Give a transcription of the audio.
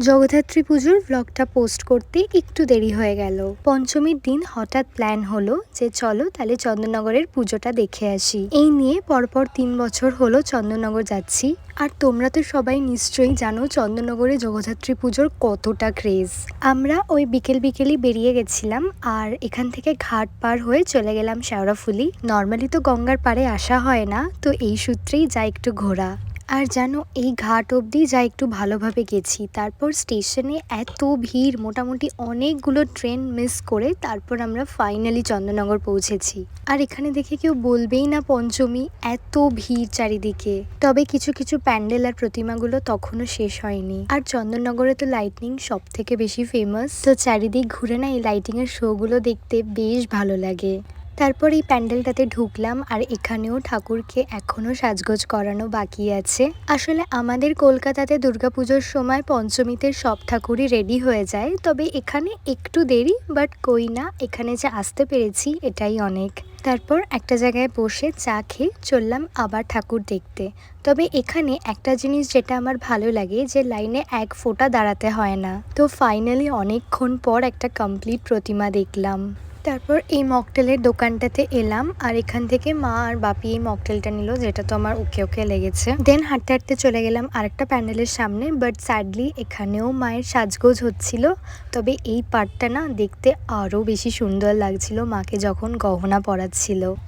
জগদ্ধাত্রী পুজোর ব্লগটা পোস্ট করতে একটু দেরি হয়ে গেল। পঞ্চমীর দিন হঠাৎ প্ল্যান হলো যে চলো তাহলে চন্দননগরের পুজোটা দেখে আসি। এই নিয়ে পরপর 3 বছর হলো চন্দননগর যাচ্ছি। আর তোমরা তো সবাই নিশ্চয়ই জানো চন্দননগরে জগদ্ধাত্রী পুজোর কতটা ক্রেজ। আমরা ওই বিকেলই বেরিয়ে গেছিলাম আর এখান থেকে ঘাট পার হয়ে চলে গেলাম শেওড়াফুলি। নর্মালি তো গঙ্গার পাড়ে আসা হয় না, তো এই সূত্রেই যা একটু ঘোরা। আর জানো এই ঘাট অবধি যা একটু ভালোভাবে গেছি, তারপর স্টেশনে এত ভিড়, মোটামুটি অনেকগুলো ট্রেন মিস করে তারপর আমরা ফাইনালি চন্দননগর পৌঁছেছি। আর এখানে দেখে কেউ বলবেই না পঞ্চমী, এত ভিড় চারিদিকে। তবে কিছু কিছু প্যান্ডেল আর প্রতিমাগুলো তখনও শেষ হয়নি। আর চন্দননগরে তো লাইটিং সব থেকে বেশি ফেমাস, তো চারিদিক ঘুরে না এই লাইটিং এর শো গুলো দেখতে বেশ ভালো লাগে। তারপর এই প্যান্ডেলটাতে ঢুকলাম আর এখানেও ঠাকুরকে এখনো সাজগোজ করানো বাকি আছে। আসলে আমাদের কলকাতাতে দুর্গাপুজোর সময় পঞ্চমীতে সব ঠাকুরই রেডি হয়ে যায়, তবে এখানে একটু দেরি, বাট কই না, এখানে যে আসতে পেরেছি এটাই অনেক। তারপর একটা জায়গায় বসে চা খেয়ে চললাম আবার ঠাকুর দেখতে। তবে এখানে একটা জিনিস যেটা আমার ভালো লাগে, যে লাইনে এক ফোঁটা দাঁড়াতে হয় না। তো ফাইনালি অনেকক্ষণ পর একটা কমপ্লিট প্রতিমা দেখলাম। তারপর এই মকটেলের দোকানটাতে এলাম আর এখান থেকে মা আর বাপি এই মকটেলটা নিল, যেটা তো আমার ওকে ওকে লেগেছে। দেন হাঁটতে হাঁটতে চলে গেলাম আরেকটা প্যান্ডেলের সামনে, বাট স্যাডলি এখানেও মায়ের সাজগোজ হচ্ছিল। তবে এই পার্টটা না দেখতে আরও বেশি সুন্দর লাগছিল মাকে যখন গহনা পরাচ্ছিল।